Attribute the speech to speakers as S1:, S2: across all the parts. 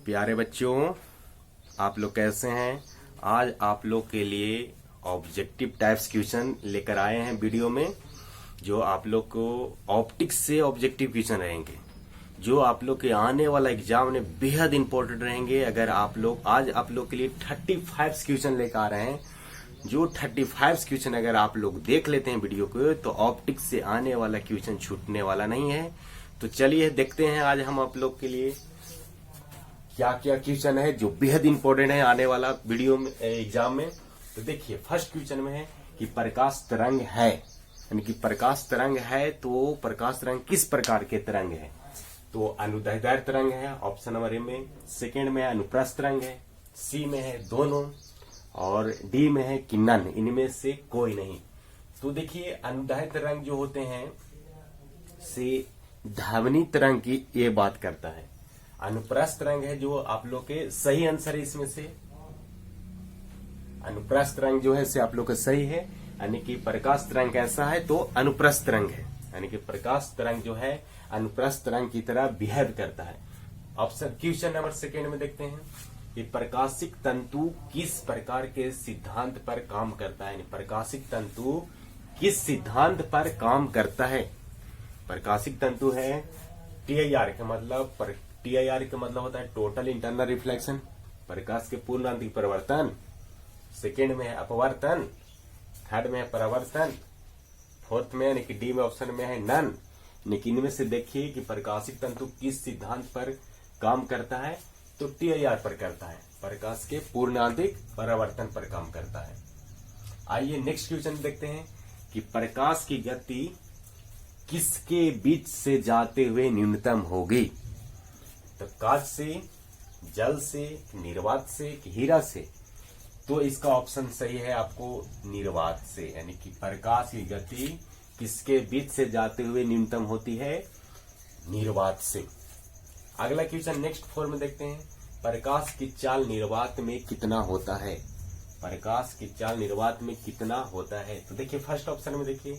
S1: प्यारे बच्चों, आप लोग कैसे हैं। आज आप लोग के लिए ऑब्जेक्टिव टाइप्स क्वेश्चन लेकर आए हैं वीडियो में, जो आप लोग को ऑप्टिक्स से ऑब्जेक्टिव क्वेश्चन रहेंगे, जो आप लोग के आने वाला एग्जाम में बेहद इंपॉर्टेंट रहेंगे। अगर आप लोग आज आप लोग के लिए 35 क्वेश्चन लेकर आ रहे हैं, जो 35 क्वेश्चन अगर आप लोग देख लेते हैं वीडियो को, तो ऑप्टिक्स से आने वाला क्वेश्चन छूटने वाला नहीं है। तो चलिए देखते हैं आज हम आप लोग के लिए क्या क्या क्वेश्चन है जो बेहद इंपॉर्टेंट है आने वाला वीडियो में एग्जाम में। तो देखिए, फर्स्ट क्वेश्चन में है कि प्रकाश तरंग है, यानी कि प्रकाश तरंग है तो प्रकाश तरंग किस प्रकार के तरंग है। तो अनुदैर्ध्य तरंग है ऑप्शन नंबर ए में, सेकेंड में अनुप्रस्थ तरंग है, सी में है दोनों, और डी में है कि नन, इनमें से कोई नहीं। तो देखिए, अनुदैर्ध्य तरंग जो होते हैं से ध्वनि तरंग की ये बात करता है। अनुप्रस्थ तरंग है जो आप लोग के सही आंसर है इसमें से, अनुप्रस्थ तरंग जो है से आप लोग का सही है, यानी कि प्रकाश तरंग कैसा है तो अनुप्रस्थ तरंग है, यानी कि प्रकाश तरंग जो है अनुप्रस्थ तरंग की तरह बिहेव करता है। ऑप्शन क्वेश्चन नंबर सेकेंड में देखते हैं कि प्रकाशिक तंतु किस प्रकार के सिद्धांत पर काम करता है। प्रकाशिक तंतु किस सिद्धांत पर काम करता है। प्रकाशिक तंतु है टीआईआर का मतलब, टीआईआर का मतलब होता है टोटल इंटरनल रिफ्लेक्शन, प्रकाश के पूर्ण आंतरिक परिवर्तन, सेकेंड में है अपवर्तन, थर्ड में है परावर्तन, फोर्थ में यानी कि डी में ऑप्शन में है नन। लेकिन इनमें से देखिए कि प्रकाशिक तंतु किस सिद्धांत पर काम करता है, तो टीआईआर पर करता है, प्रकाश के पूर्ण आंतरिक परावर्तन पर काम करता है। आइए नेक्स्ट क्वेश्चन देखते हैं कि प्रकाश की गति किसके बीच से जाते हुए न्यूनतम होगी। तो कांच से, जल से, निर्वात से कि हीरा से। तो इसका ऑप्शन सही है आपको निर्वात से, यानी कि प्रकाश की गति किसके बीच से जाते हुए न्यूनतम होती है, निर्वात से। अगला क्वेश्चन नेक्स्ट 4 में देखते हैं, प्रकाश की चाल निर्वात में कितना होता है। प्रकाश की चाल निर्वात में कितना होता है। तो देखिए फर्स्ट ऑप्शन में देखिए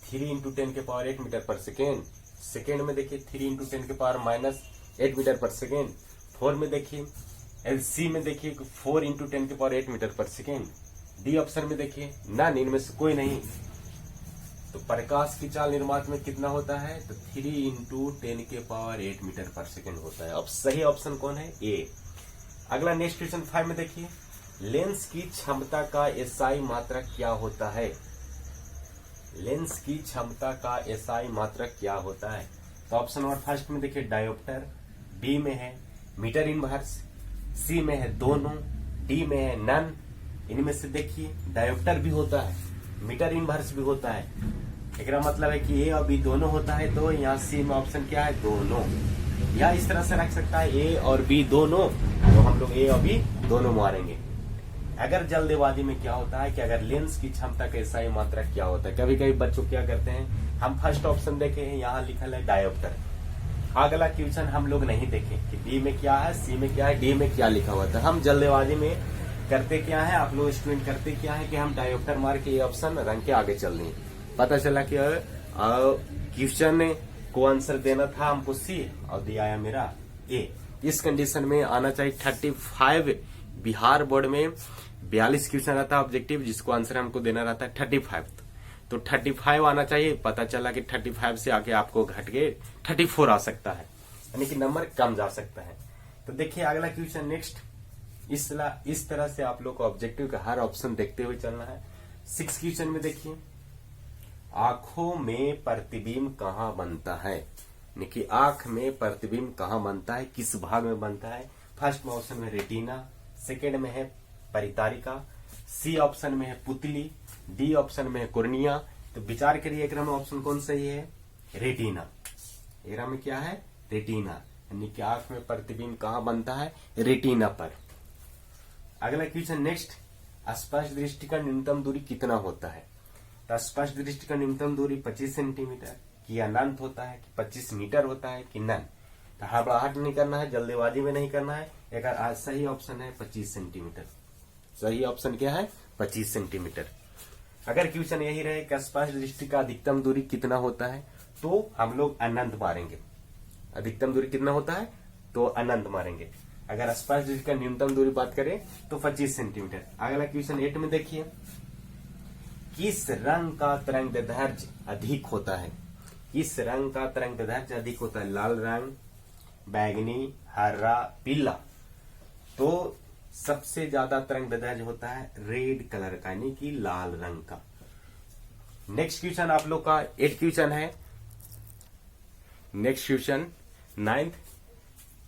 S1: 3 × 10⁸ मीटर पर सेकेंड, सेकेंड में देखिए 3 × 10⁻⁸ मीटर पर सेकेंड, 4 में देखिए, सी में देखिए 4 × 10⁸ मीटर पर सेकेंड, डी ऑप्शन में देखिए नन, इनमें से कोई नहीं। तो प्रकाश की चाल निर्वात में कितना होता है, तो 3 × 10⁸ मीटर पर सेकेंड होता है। अब सही ऑप्शन कौन है, ए। अगला नेक्स्ट क्वेश्चन 5 में देखिए, लेंस की क्षमता का एसआई मात्रक क्या होता है। लेंस की क्षमता का एसआई मात्रक क्या होता है। तो ऑप्शन नंबर फर्स्ट में देखिए डायोप्टर, बी में है मीटर इनवर्स, सी में है दोनों, डी में है नन। इनमें से देखिए डायोप्टर भी होता है, मीटर इनवर्स भी होता है, एक मतलब है कि ए और बी दोनों होता है। तो यहाँ सी में ऑप्शन क्या है, दोनों। या इस तरह से रख सकता है ए और बी दोनों, तो हम लोग ए और बी दोनों मारेंगे। अगर जल्दबाजी में क्या होता है कि अगर लेंस की क्षमता का एसआई मात्रक क्या होता है, कभी कभी बच्चों क्या करते हैं, हम फर्स्ट ऑप्शन देखे हैं, यहाँ लिखा है डायोप्टर। अगला क्वेश्चन हम लोग नहीं देखे कि बी में क्या है, सी में क्या है, डी में क्या लिखा हुआ था। हम जल्दबाजी में करते क्या है, आप लोग स्टूडेंट करते क्या है कि हम डायोप्टर मार के ये ऑप्शन रंग के आगे चल रहे हैं। पता चला कि क्वेश्चन को आंसर देना था हमको सी और दिया है मेरा ए। इस कंडीशन में आना चाहिए 35। बिहार बोर्ड में 42 क्वेश्चन रहता है ऑब्जेक्टिव, जिसको आंसर हमको देना रहता है 35। तो 35 आना चाहिए। पता चला कि 35 से आके आपको घट के 34 आ सकता है, यानी कि नंबर कम जा सकता है। तो देखिए अगला क्वेश्चन नेक्स्ट, इस तरह से आप लोग को ऑब्जेक्टिव का हर ऑप्शन देखते हुए चलना है। 6 क्वेश्चन में देखिए, आंखों में प्रतिबिंब कहाँ बनता है। यानी कि आंख में प्रतिबिंब कहाँ बनता है, किस भाग में बनता है। फर्स्ट में ऑप्शन में रेटिना, सेकेंड में है परितारिका, सी ऑप्शन में है पुतली, डी ऑप्शन में है कोर्निया। तो विचार करिए एक में ऑप्शन कौन सही है, रेटिना। एरा में क्या है, रेटिना, यानी कि आंख में प्रतिबिंब कहाँ बनता है, रेटिना पर। अगला क्वेश्चन नेक्स्ट, स्पष्ट दृष्टि का न्यूनतम दूरी कितना होता है। तो स्पष्ट दृष्टि का न्यूनतम दूरी 25 सेंटीमीटर कि अनंत होता है कि 25 मीटर होता है कि नन। तो हड़बड़ाहट नहीं करना है, जल्दीबाजी में नहीं करना है। एक आज सही ऑप्शन है 25 सेंटीमीटर। सही ऑप्शन क्या है, 25 सेंटीमीटर। अगर क्वेश्चन यही रहे कि स्पष्ट दृष्टि का अधिकतम दूरी कितना होता है, तो हम लोग अनंत मारेंगे। अधिकतम दूरी कितना होता है, तो अनंत मारेंगे। अगर स्पर्श दृष्टि का न्यूनतम दूरी बात करें तो 25 सेंटीमीटर। अगला क्वेश्चन 8 में देखिए, किस रंग का तरंग दैर्ध्य अधिक होता है? किस रंग का तरंग दैर्ध्य अधिक होता है? लाल रंग, बैगनी, हरा, पीला। तो सबसे ज्यादा तरंग दैर्ध्य होता है रेड कलर का, यानी कि लाल रंग का। नेक्स्ट क्वेश्चन आप लोग का 8 क्वेश्चन है। नेक्स्ट क्वेश्चन 9th,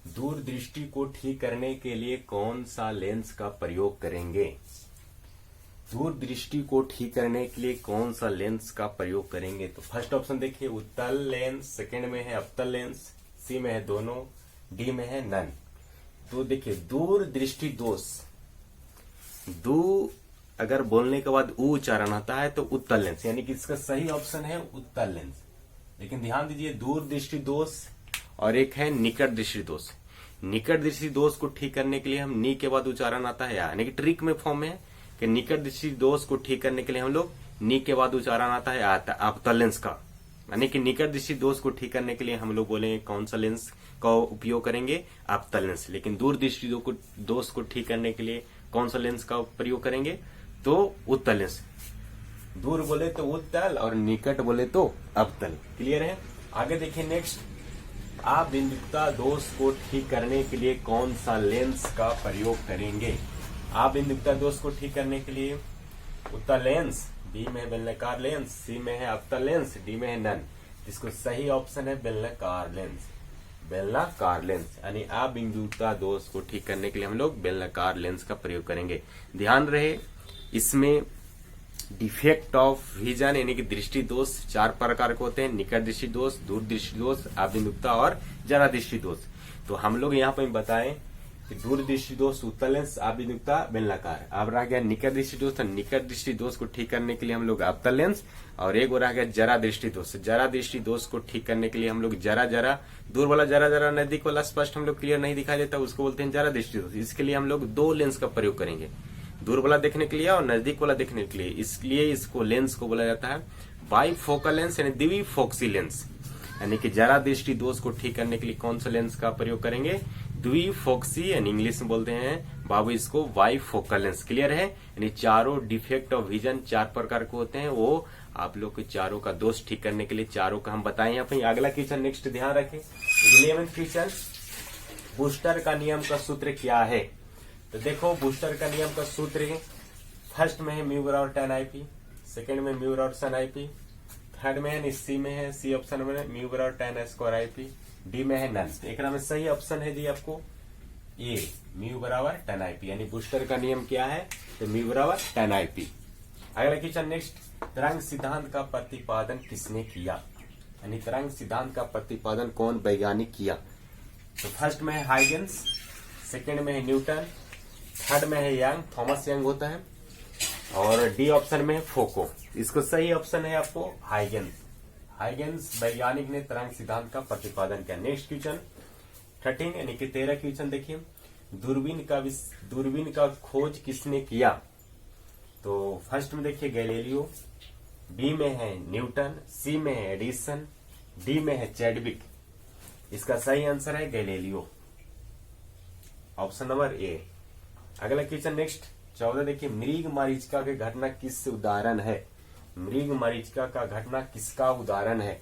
S1: दूरदृष्टि को ठीक करने के लिए कौन सा लेंस का प्रयोग करेंगे? दूरदृष्टि को ठीक करने के लिए कौन सा लेंस का प्रयोग करेंगे? तो फर्स्ट ऑप्शन देखिए उत्तल लेंस, सेकंड में है अवतल लेंस, सी में है दोनों, डी में है नन। तो देखिए दूरदृष्टि दोष, दू अगर बोलने के बाद ऊ उच्चारण आता है तो उत्तल लेंस, यानी कि इसका सही ऑप्शन है उत्तल लेंस। लेकिन ध्यान दीजिए दूरदृष्टि दोष और एक है निकट दृष्टि दोष। निकट दृष्टि दोष को ठीक करने के लिए हम नी के बाद उच्चारण आता है, यानी कि ट्रिक में फॉर्म है कि निकट दृष्टि दोष को ठीक करने के लिए हम लोग नी के बाद उच्चारण आता है अवतल लेंस का। यानी कि निकट दृष्टि दोष को ठीक करने के लिए हम लोग बोलेंगे कौन सा लेंस का उपयोग करेंगे? अवतल लेंस। लेकिन दूर दृष्टि दोष को ठीक करने के लिए कौन सा लेंस का प्रयोग करेंगे? तो उत्तल लेंस। दूर बोले तो उत्तल और निकट बोले तो अवतल। क्लियर है? आगे देखिए नेक्स्ट, आबिंदुकता दोष को ठीक करने के लिए कौन सा लेंस का प्रयोग करेंगे? आबिंदुकता दोष को ठीक करने के लिए उत्तल लेंस, बी में है बेलनाकार लेंस, सी में है अवतल लेंस, डी में है नन। इसको सही ऑप्शन है बेलनाकार लेंस। बेलनाकार लेंस यानी आबिंदुकता दोष को ठीक करने के लिए हम लोग बेलनाकार लेंस का प्रयोग करेंगे। ध्यान रहे इसमें डिफेक्ट ऑफ विजन यानी कि दृष्टि दोष 4 प्रकार के होते हैं, निकट दृष्टि दोष, दूर दृष्टि दोष, आबिंदुकता और जरा दृष्टि दोष। तो हम लोग यहाँ पर बताएं कि दूर दृष्टि दोष उत्तल लेंस, आबिंदुकता बेलनाकार। अब रह गया निकट दृष्टि दोष, तो निकट दृष्टि दोष को ठीक करने के लिए हम लोग अवतल लेंस, और एक रह गया जरा दृष्टि दोष। जरा दृष्टि दोष को ठीक करने के लिए हम लोग जरा दूर वाला जरा नजदीक वाला स्पष्ट हम लोग क्लियर नहीं दिखाई देता, उसको बोलते हैं जरा दृष्टि दोष। इसके लिए हम लोग 2 लेंस का प्रयोग करेंगे, दूर वाला देखने के लिए और नजदीक वाला देखने के लिए। इसलिए इसको लेंस को बोला जाता है बाइफोकल लेंस यानी द्विफोक्सी लेंस। यानी कि जरा दृष्टि दोष को ठीक करने के लिए कौन सा लेंस का प्रयोग करेंगे? द्विफोक्सी, यानी इंग्लिश में बोलते हैं बाबू इसको बाइफोकल लेंस। क्लियर है? यानी चारों डिफेक्ट ऑफ विजन 4 प्रकार के होते हैं, वो आप लोग के चारों का दोष ठीक करने के लिए चारों का हम बताएं यहाँ पे। अगला क्वेश्चन नेक्स्ट ध्यान रखें, 11th क्वेश्चन, बूस्टर का नियम का सूत्र क्या है? तो देखो बूस्टर का नियम का सूत्र फर्स्ट में है म्यू बराबर tan IP, सेकंड में म्यू बराबर sin IP, थर्ड में है सी में है, सी ऑप्शन में म्यू बराबर tan स्क्वायर IP, डी में है नन। एक में सही ऑप्शन है जी आपको ए म्यू बराबर tan IP, यानी बूस्टर का नियम क्या है? तो म्यू बराबर tan IP। अगला क्वेश्चन नेक्स्ट, तरंग सिद्धांत का प्रतिपादन किसने किया? यानी तरंग सिद्धांत का प्रतिपादन कौन वैज्ञानिक किया? तो फर्स्ट में है हाइगेंस, सेकंड में है न्यूटन, थर्ड में है यंग, थॉमस यंग होता है, और डी ऑप्शन में है फोको। इसको सही ऑप्शन है आपको हाइगेंस। हाइगेंस वैज्ञानिक ने तरंग सिद्धांत का प्रतिपादन किया। नेक्स्ट क्वेश्चन 13 यानी कि 13 क्वेश्चन देखिए, दूरबीन का खोज किसने किया? तो फर्स्ट में देखिए गैलीलियो, बी में है न्यूटन, सी में है एडिसन, डी में है चैडविक। इसका सही आंसर है गैलीलियो, ऑप्शन नंबर ए। अगला क्वेश्चन नेक्स्ट 14 देखिए, मृग मरीचिका की घटना किस उदाहरण है? मृग मरीचिका का घटना किसका उदाहरण है?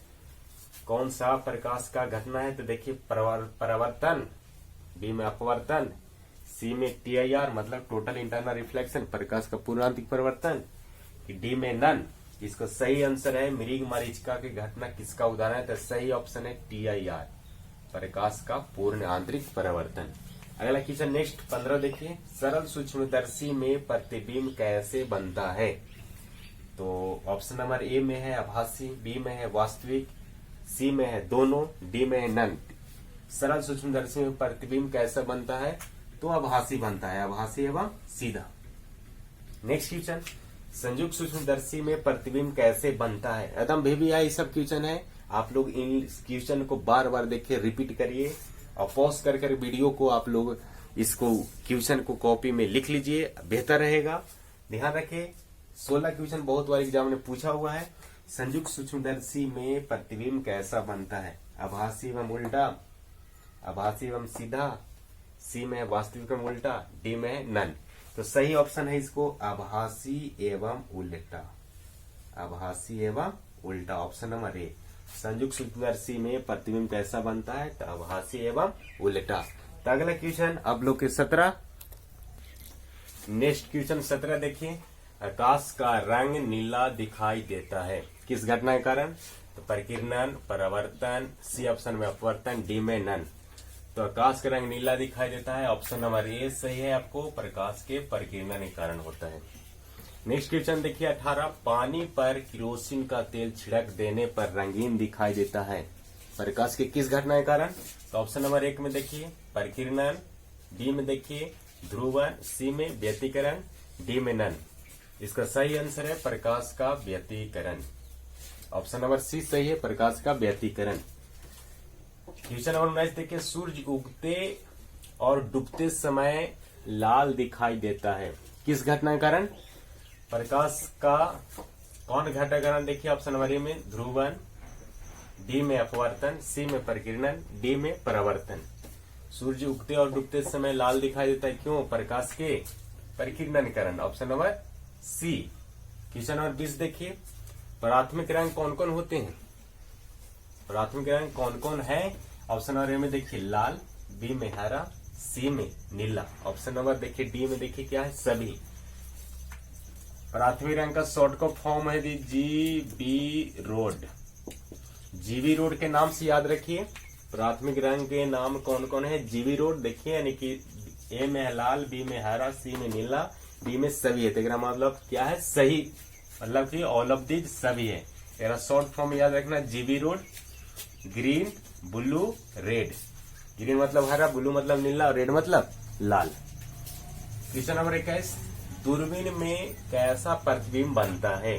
S1: कौन सा प्रकाश का घटना है? तो देखिए परावर्तन, बी में अपवर्तन, सी में TIR मतलब टोटल इंटरनल रिफ्लेक्शन प्रकाश का पूर्णांतिक परिवर्तन, डी में नन। इसका सही आंसर है मृग मरीचिका की घटना किसका उदाहरण है? तो सही ऑप्शन है TIR प्रकाश का पूर्ण आंतरिक परिवर्तन। अगला क्वेश्चन नेक्स्ट 15 देखिए, सरल सूक्ष्मदर्शी में प्रतिबिंब कैसे बनता है? तो ऑप्शन नंबर ए में है आभासी, बी में है वास्तविक, सी में है दोनों, डी में है नन। सरल सूक्ष्मदर्शी में प्रतिबिंब कैसे बनता है? तो आभासी बनता है, आभासी एवं सीधा। नेक्स्ट क्वेश्चन, संयुक्त सूक्ष्मदर्शी में प्रतिबिंब कैसे बनता है? एकदम VVI सब क्वेश्चन है, आप लोग इन क्वेश्चन को बार बार देखिए, रिपीट करिए और पॉज कर वीडियो को आप लोग इसको क्वेश्चन को कॉपी में लिख लीजिए, बेहतर रहेगा। ध्यान रखिए 16 क्वेश्चन बहुत बार एग्जाम में पूछा हुआ है। संयुक्त सूक्ष्मदर्शी में प्रतिबिंब कैसा बनता है? आभासी एवं उल्टा, आभासी एवं सीधा, सी में है वास्तविक एवं उल्टा, डी में है नन। तो सही ऑप्शन है इसको आभासी एवं उल्टा, आभासी एवं उल्टा, ऑप्शन नंबर ए। संयुक्त सूत्रदर्शी में प्रतिबिंब कैसा बनता है, तो आभासी एवं उल्टा। तो अगला क्वेश्चन अब लोग के 17, नेक्स्ट क्वेश्चन 17 देखिए, आकाश का रंग नीला दिखाई देता है किस घटना के कारण, तो परिकिरणन, परावर्तन, सी ऑप्शन में अपवर्तन, डी में नन। तो आकाश का रंग नीला दिखाई देता है, ऑप्शन नंबर ए सही है आपको, प्रकाश के परिकिरणन के कारण होता है। नेक्स्ट क्वेश्चन देखिए 18, पानी पर केरोसिन का तेल छिड़क देने पर रंगीन दिखाई देता है प्रकाश के किस घटना के कारण, तो ऑप्शन नंबर 1 में देखिए परिकिरणन, बी में देखिए ध्रुवन, सी में व्यतिकरण, डी में नन। इसका सही आंसर है प्रकाश का व्यतिकरण, ऑप्शन नंबर सी सही है, प्रकाश का व्यतिकरण। क्वेश्चन नंबर 19 देखिए, सूर्य उगते और डूबते समय लाल दिखाई देता है किस घटना के कारण, प्रकाश का कौन घटना कारण, देखिए ऑप्शन नंबर ए में ध्रुवन, डी में अपवर्तन, सी में परिकिरणन, डी में परावर्तन। सूर्य उगते और डूबते समय लाल दिखाई देता है क्यों, प्रकाश के परिकिरणन कारण, option number C. Question number 20 देखिए, प्राथमिक रंग कौन कौन होते हैं, प्राथमिक रंग कौन कौन है, ऑप्शन नंबर ए में देखिए लाल, बी में हरा, सी में नीला, ऑप्शन नंबर देखिए डी में देखिए क्या है सभी। प्राथमिक रंग का शॉर्ट का फॉर्म है जीबी रोड, जीबी रोड के नाम से याद रखिए। प्राथमिक रंग के नाम कौन कौन है, जीबी रोड देखिए, यानी कि ए में है लाल, बी में हरा, सी में नीला, डी में सभी है। तो मतलब क्या है सही, मतलब कि ऑल ऑफ दीज सभी है। तेरा शॉर्ट फॉर्म याद रखना, GB road, green, blue, red. Green मतलब हरा, ब्लू मतलब नीला और रेड मतलब लाल। क्वेश्चन नंबर 21, दूरबीन में कैसा प्रतिबिंब बनता है,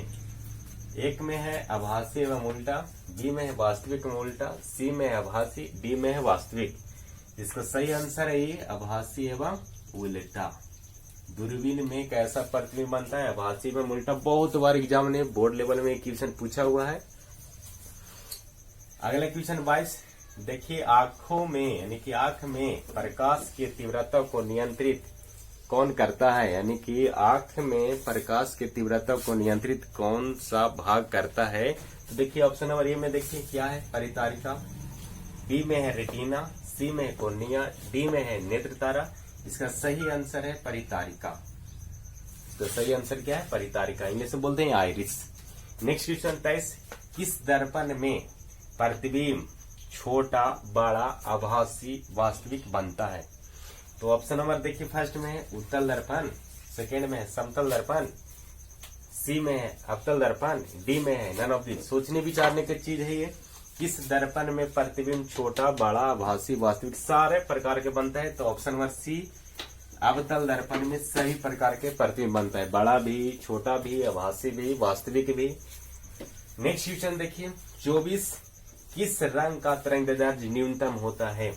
S1: एक में है आभासी एवं उल्टा, बी में है वास्तविक एवं उल्टा, सी में है आभासी, डी में है वास्तविक। इसका सही आंसर है ये आभासी एवं उल्टा। दूरबीन में कैसा प्रतिबिंब बनता है, आभासी एवं उल्टा। बहुत बार एग्जाम ने बोर्ड लेवल में क्वेश्चन पूछा हुआ है। अगला क्वेश्चन 22 देखिए, आंखों में यानी कि आंख में प्रकाश की तीव्रता को नियंत्रित कौन करता है, यानी कि आंख में प्रकाश की तीव्रता को नियंत्रित कौन सा भाग करता है, तो देखिए ऑप्शन नंबर ए में देखिए क्या है परितारिका, बी में है रेटिना, सी में है कॉर्निया, डी में है नेत्र तारा। इसका सही आंसर है परितारिका। तो सही आंसर क्या है परितारिका, इंग्लिश में बोलते हैं आइरिस। नेक्स्ट क्वेश्चन 23, किस दर्पण में प्रतिबिंब छोटा, बड़ा, आभासी, वास्तविक बनता है, तो ऑप्शन नंबर देखिए फर्स्ट में है उत्तल दर्पण, सेकेंड में है समतल दर्पण, सी में है अवतल दर्पण, डी में है नन ऑफ दिस। सोचने विचारने की चीज है ये। किस दर्पण में प्रतिबिंब छोटा, बड़ा, आभासी, वास्तविक सारे प्रकार के बनता है, तो ऑप्शन नंबर सी अवतल दर्पण में सही प्रकार के प्रतिबिंब बनता है, बड़ा भी, छोटा भी, आभासी भी, वास्तविक भी। नेक्स्ट क्वेश्चन देखिए 24, किस रंग का तरंगदैर्ध्य न्यूनतम होता है,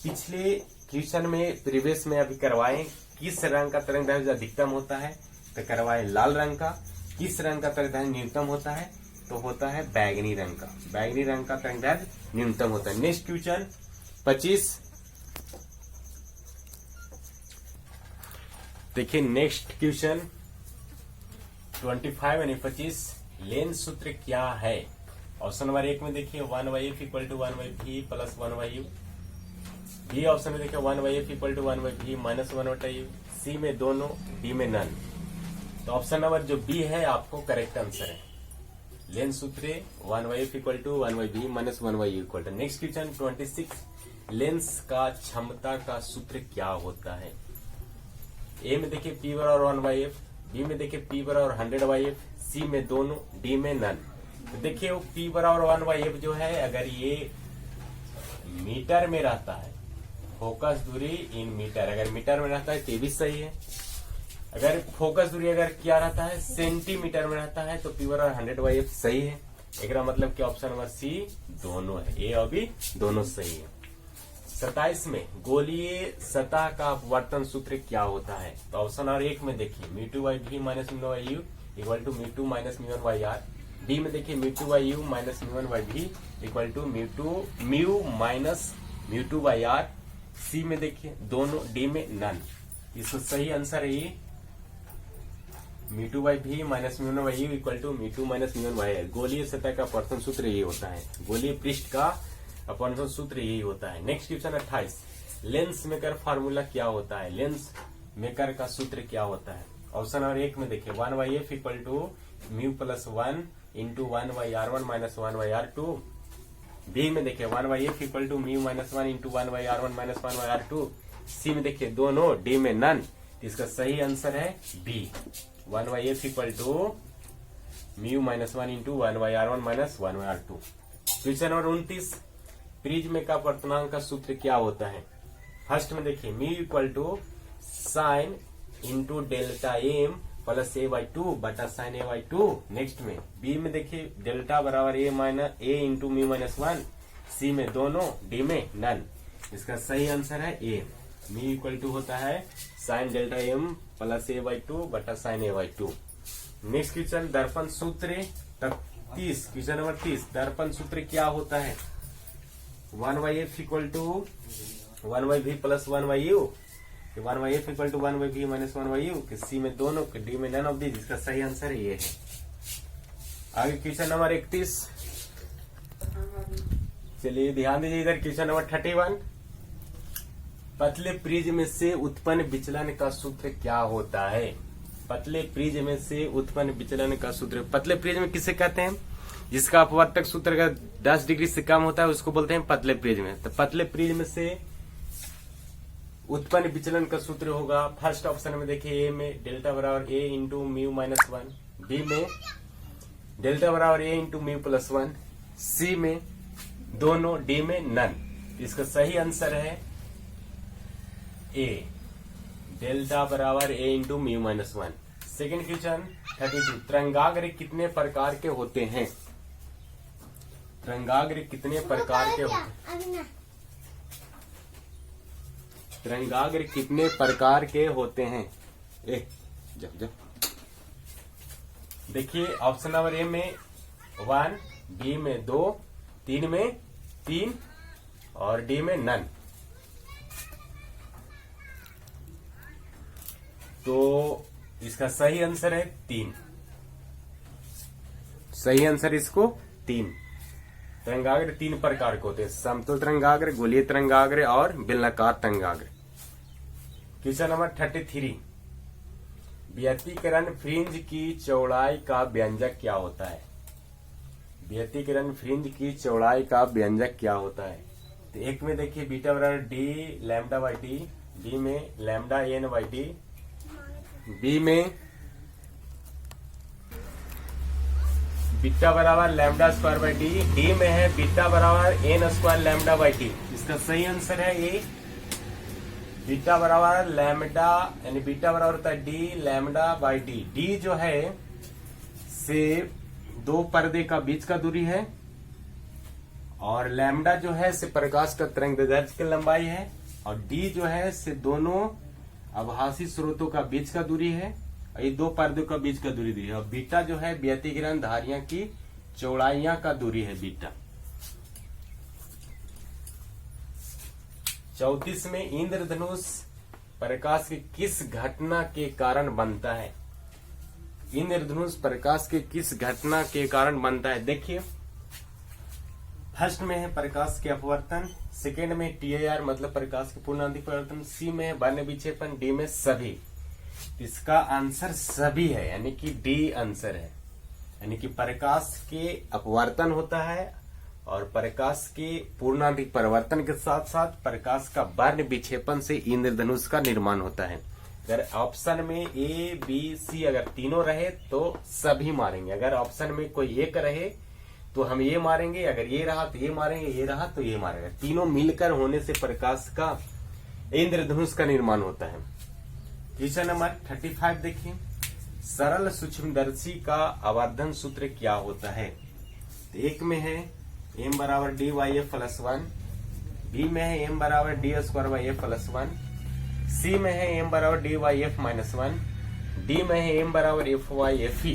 S1: पिछले क्वेश्चन में प्रीवियस में अभी करवाए, किस रंग का तरंगदैर्ध्य अधिकतम होता है, तो करवाए लाल रंग का। किस रंग का तरंगदैर्ध्य न्यूनतम होता है, तो होता है बैगनी रंग का, बैगनी रंग का तरंगदैर्ध्य न्यूनतम होता है। नेक्स्ट क्वेश्चन 25 देखिए, नेक्स्ट क्वेश्चन 25 यानी 25, लेंस सूत्र क्या है, ऑप्शन नंबर 1 में देखिए 1/f equal to 1/v plus 1/u, B option में देखिए 1/f equal to 1/v minus 1/u, C में दोनों, डी में नन। तो ऑप्शन नंबर जो बी है आपको करेक्ट आंसर है, लेंस सूत्र 1/f equal to 1/v minus 1/u equal to. Next question 26, lens का क्षमता का सूत्र क्या होता है, ए में देखिए p बराबर 1/f, बी में देखिए p बराबर 100/f, सी में दोनों, डी में नन। तो देखिए वो p बराबर 1/f जो है, अगर ये मीटर में रहता है, फोकस दूरी इन मीटर, अगर मीटर में रहता है तो भी सही है। अगर फोकस दूरी अगर क्या रहता है सेंटीमीटर में रहता है तो p बराबर 100/f सही है। एक मतलब कि ऑप्शन नंबर सी दोनों है, ए और बी दोनों सही है। 27 में गोलीय सतह का अपवर्तन सूत्र क्या होता है, तो ऑप्शन नंबर 1 में देखिए μ2/v minus μ1/u equal to μ2 minus μ1/r, D में देखिए μ2/u minus μ1/v equal to μ minus μ2/r, C में देखिए दोनों, डी में नन। इसका सही आंसर है ये μ2/v minus μ1/u equal to μ2 minus μ1/l। गोलीय सतह का अपवर्तन सूत्र यही होता है, गोलीय पृष्ठ का अपवर्तन सूत्र यही होता है। Next question 28, lens maker formula क्या होता है? लेंस मेकर का सूत्र क्या होता है? ऑप्शन नंबर 1 में देखिए 1/f equal to μ+1 into 1/r1 minus 1/r2। B में देखिए 1/f equal to μ-1 into 1/r1 minus 1/r2। C में देखिए दोनों, डी में नन। इसका सही आंसर है B 1/f equal to μ-1 into 1/r1 minus 1/r2। Question number 29, prism का अपवर्तनांक का सूत्र क्या होता है? फर्स्ट में देखिए μ equal to sine into delta M plus a/2 बटा साइन a/2। नेक्स्ट में बी में देखिए डेल्टा बराबर a इंटू μ-1। सी में दोनों, डी में नन। इसका सही आंसर है ए, μ इक्वल टू होता है sine delta M plus a/2 बटा साइन a/2। नेक्स्ट क्वेश्चन दर्पण सूत्र 30, क्वेश्चन नंबर 30, दर्पण सूत्र क्या होता है? 1/f equal to 1/v plus 1/u, 1/f equal to 1/v minus 1/u। C में दोनों, डी में नन ऑफ दिस। इसका सही आंसर ये है। आगे क्वेश्चन नंबर 31, चलिए ध्यान दीजिए इधर। क्वेश्चन नंबर 31, पतले प्रिज्म से उत्पन्न विचलन का सूत्र क्या होता है? पतले प्रिज्म से उत्पन्न विचलन का सूत्र, पतले प्रिज्म किसे कहते हैं? जिसका अपवर्तक सूत्र का 10 डिग्री से कम होता है उसको बोलते हैं पतले प्रिज्म। तो पतले प्रिज्म से उत्पन्न विचलन का सूत्र होगा, फर्स्ट ऑप्शन में देखिए ए में डेल्टा बराबर a इंटू μ-1, बी में डेल्टा बराबर a इंटू μ+1, सी में दोनों, डी में नन। इसका सही आंसर है ए डेल्टा बराबर a इंटू μ-1। सेकेंड क्वेश्चन 32, तरंगाग्र कितने प्रकार के होते हैं? तरंगाग्र कितने प्रकार के होते हैं? तरंगाग्र कितने प्रकार के होते हैं? जब देखिए ऑप्शन नंबर ए में 1, बी में 2, 3 में 3 और डी में नन। तो इसका सही आंसर है 3। सही आंसर इसको 3। तरंगाग्र 3 प्रकार के होते हैं, समतल तरंगाग्र, गोलीय तरंगाग्र और बेलनाकार तरंगाग्र। क्वेश्चन नंबर 33, व्यतिकरण फ्रिंज की चौड़ाई का व्यंजक क्या होता है? व्यतिकरण फ्रिंज की चौड़ाई का व्यंजक क्या होता है? तो एक में देखिए बीटा बराबर डी λ/d, बी में λn/d, बी में बीटा बराबर λ²/d, डी में है बीटा बराबर n² λ/d। इसका सही आंसर है ए, बीटा बराबर लैम्डा, यानी बीटा बराबर होता है डी λ/d। डी जो है से 2 पर्दे का बीच का दूरी है और लैम्डा जो है से प्रकाश का तरंगदैर्घ्य की लंबाई है और डी जो है से दोनों आभासी स्रोतों का बीच का दूरी है और ये 2 पर्दों का बीच का दूरी दी है। और बीटा जो है व्यतिकरण धारियां की चौड़ाइयां का दूरी है बीटा। 34 में इंद्रधनुष प्रकाश की किस घटना के कारण बनता है? इंद्रधनुष प्रकाश के किस घटना के कारण बनता है? देखिए फर्स्ट में है प्रकाश के अपवर्तन, सेकेंड में TIR मतलब प्रकाश के पूर्णांतिक परिवर्तन, सी में है वर्ण विक्षेपण, डी में सभी। इसका आंसर सभी है, यानी कि डी आंसर है। यानी कि प्रकाश के अपवर्तन होता है और प्रकाश के पूर्णांतिक परिवर्तन के साथ साथ प्रकाश का वर्ण विक्षेपण से इंद्रधनुष का निर्माण होता है। अगर ऑप्शन में ए बी सी अगर तीनों रहे तो सभी मारेंगे, अगर ऑप्शन में कोई एक रहे तो हम ये मारेंगे, अगर ये रहा तो ये मारेंगे, ये रहा तो ये मारेंगे। तीनों मिलकर होने से प्रकाश का इंद्रधनुष का निर्माण होता है। क्वेश्चन नंबर 35 देखिए, सरल सूक्ष्मदर्शी का आवर्धन सूत्र क्या होता है? तो एक में है m बराबर dy/(1), बी में है m बराबर d²/f+1, सी में है m बराबर dy(f-1), डी में है m बराबर f(y)(f)।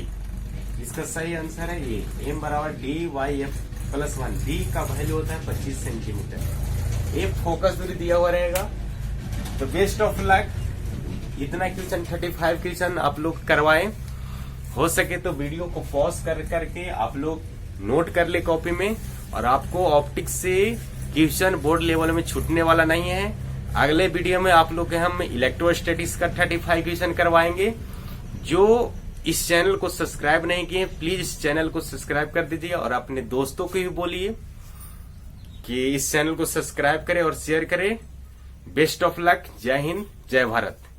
S1: इसका सही आंसर है ये m बराबर dy(f+1). डी का वैल्यू होता है 25 सेंटीमीटर। एक फोकस दूरी दिया हुआ रहेगा। तो बेस्ट ऑफ लक। इतना क्वेश्चन 35 क्वेश्चन आप लोग करवाएं। हो सके तो वीडियो को पॉज कर करके आप लोग नोट कर ले कॉपी में। और आपको ऑप्टिक्स से क्वेश्चन बोर्ड लेवल में छूटने वाला नहीं है। अगले वीडियो में आप लोग के हम इलेक्ट्रोस्टैटिक्स का 35 क्वेश्चन करवाएंगे। जो इस चैनल को सब्सक्राइब नहीं किए प्लीज इस चैनल को सब्सक्राइब कर दीजिए और अपने दोस्तों को भी बोलिए कि इस चैनल को सब्सक्राइब करें और शेयर करें। Best of luck. जय हिंद, जय भारत।